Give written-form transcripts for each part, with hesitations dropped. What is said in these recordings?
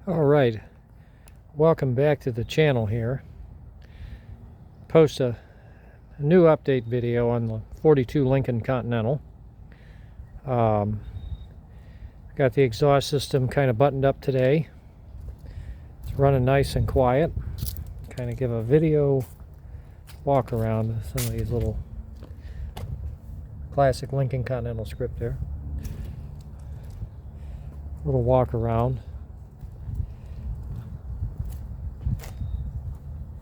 All right, welcome back to the channel here. Post a new update video on the 42 Lincoln Continental. Got the exhaust system kind of buttoned up today. It's running nice and quiet. Kind of give a video walk around with some of these little classic Lincoln Continental script there. Little walk around.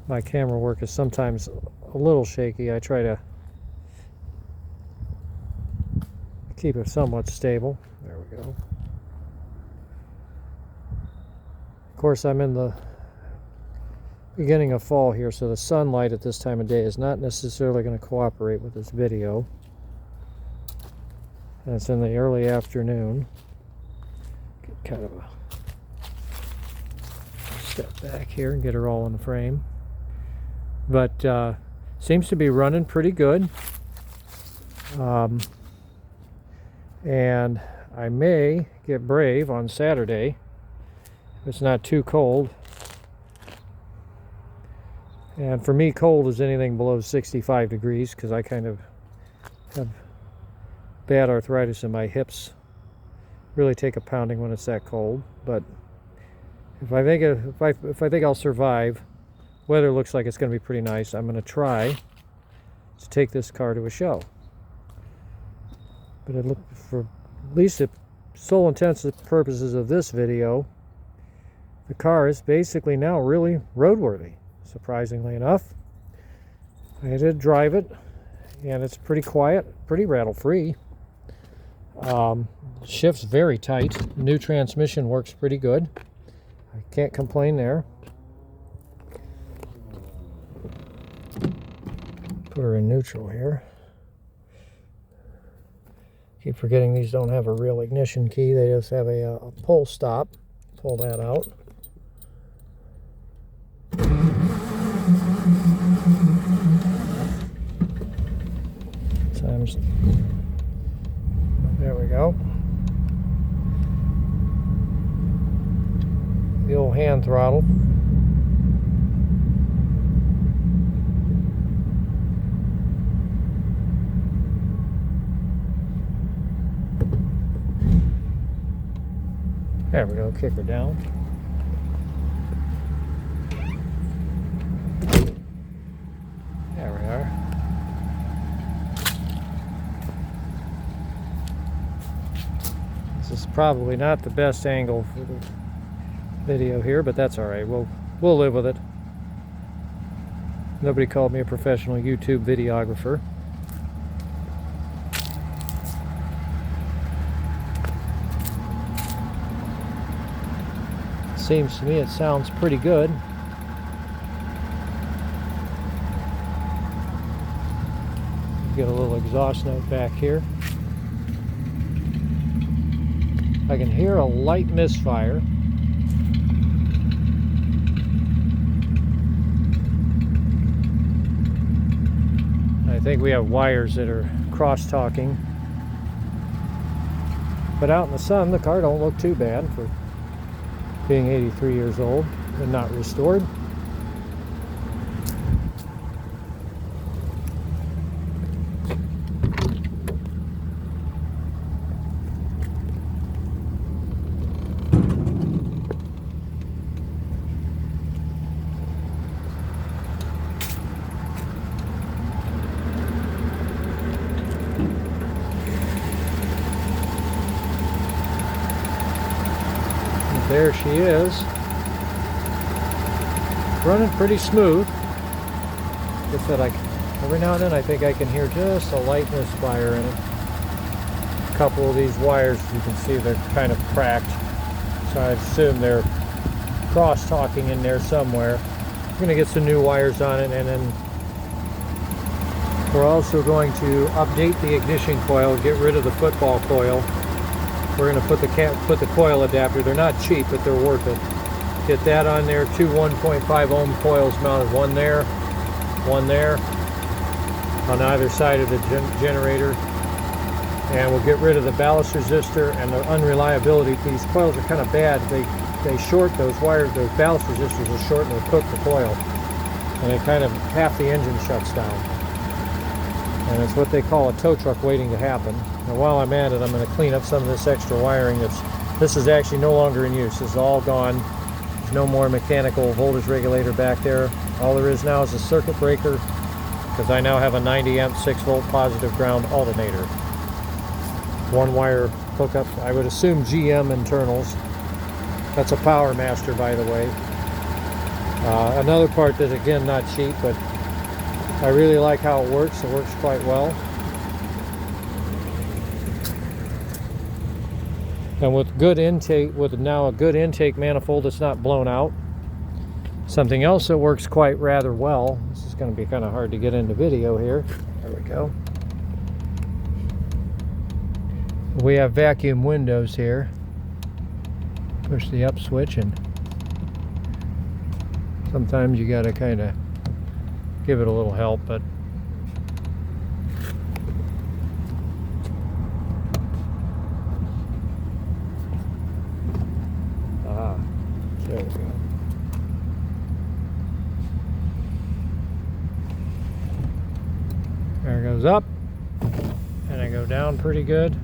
My camera work is sometimes a little shaky. I try to keep it somewhat stable. There we go. Of course, I'm in the beginning of fall here, so the sunlight at this time of day is not necessarily going to cooperate with this video. And it's in the early afternoon. Get kind of a step back here and get her all in the frame. But seems to be running pretty good. And I may get brave on Saturday if it's not too cold. And for me, cold is anything below 65 degrees because I kind of have bad arthritis in my hips. Really take a pounding when it's that cold. But if I think I'll survive, weather looks like it's going to be pretty nice. I'm going to try to take this car to a show. But it looked, for at least the sole intents and purposes of this video, the car is basically now really roadworthy, surprisingly enough. I did drive it, and it's pretty quiet, pretty rattle-free. Shifts very tight. New transmission works pretty good. I can't complain there. Put her in neutral here. Keep forgetting these don't have a real ignition key. They just have a pull stop. Pull that out. Sometimes. There we go. The old hand throttle. There we go, kick her down. There we are. This is probably not the best angle for the video here, but that's all right. We'll live with it. Nobody called me a professional YouTube videographer. Seems to me it sounds pretty good. Get a little exhaust note back here. I can hear a light misfire. I think we have wires that are cross-talking. But out in the sun, the car don't look too bad for being 83 years old and not restored. There she is, running pretty smooth. Like I said, every now and then I think I can hear just a light misfire in it. A couple of these wires, you can see they're kind of cracked, so I assume they're cross-talking in there somewhere. I'm going to get some new wires on it, and then we're also going to update the ignition coil, get rid of the football coil. We're going to put the coil adapter. They're not cheap, but they're worth it. Get that on there. Two 1.5 ohm coils mounted. One there on either side of the generator. And we'll get rid of the ballast resistor and the unreliability. These coils are kind of bad. they short those wires, those ballast resistors are short and they cook the coil. And it kind of, half the engine shuts down. And it's what they call a tow truck waiting to happen. And while I'm at it, I'm going to clean up some of this extra wiring this is actually no longer in use. This is all gone. There's no more mechanical voltage regulator back there. All there is now is a circuit breaker, because I now have a 90 amp 6 volt positive ground alternator. One wire hookup, I would assume GM internals. That's a Power Master, by the way. Another part that, again, not cheap, but I really like how it works. It works quite well. And with good intake, with now a good intake manifold that's not blown out. Something else that works quite rather well. This is going to be kind of hard to get into video here. There we go. We have vacuum windows here. Push the up switch, and sometimes you got to kind of give it a little help, but there we go. There it goes up, and I go down pretty good.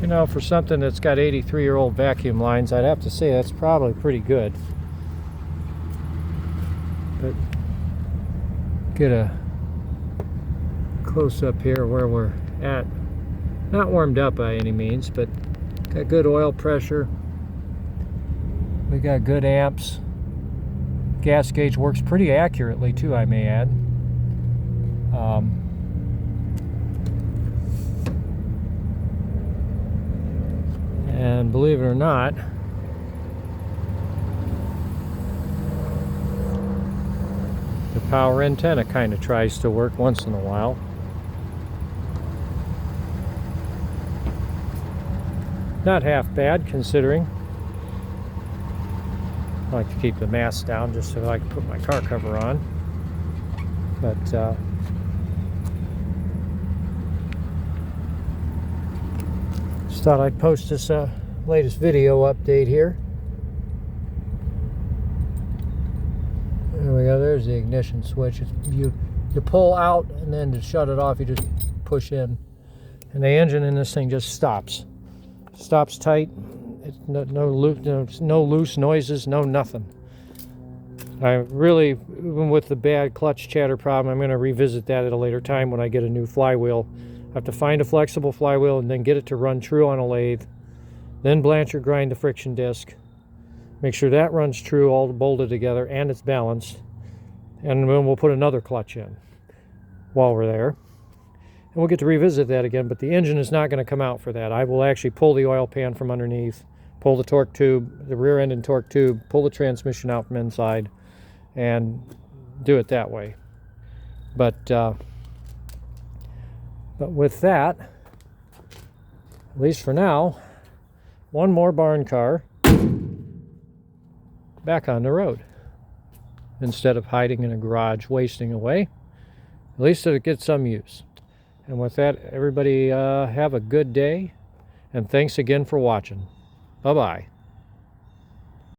You know, for something that's got 83-year-old vacuum lines, I'd have to say that's probably pretty good. But get a close up here where we're at. Not warmed up by any means, but got good oil pressure. We got good amps. Gas gauge works pretty accurately too, I may add. And believe it or not, the power antenna kind of tries to work once in a while. Not half bad, considering. I like to keep the mast down just so I can put my car cover on. But just thought I'd post this latest video update here. There we go. There's the ignition switch. You pull out, and then to shut it off, you just push in, and the engine in this thing just stops. Stops tight. It's no loose noises, no nothing. I really, even with the bad clutch chatter problem, I'm going to revisit that at a later time when I get a new flywheel. I have to find a flexible flywheel and then get it to run true on a lathe. Then blanch or grind the friction disc. Make sure that runs true, all bolted together, and it's balanced. And then we'll put another clutch in while we're there. And we'll get to revisit that again, but the engine is not going to come out for that. I will actually pull the oil pan from underneath, pull the torque tube, the rear end and torque tube, pull the transmission out from inside, and do it that way. But with that, at least for now, one more barn car back on the road. Instead of hiding in a garage wasting away, at least it gets some use. And with that, everybody have a good day, and thanks again for watching. Bye-bye.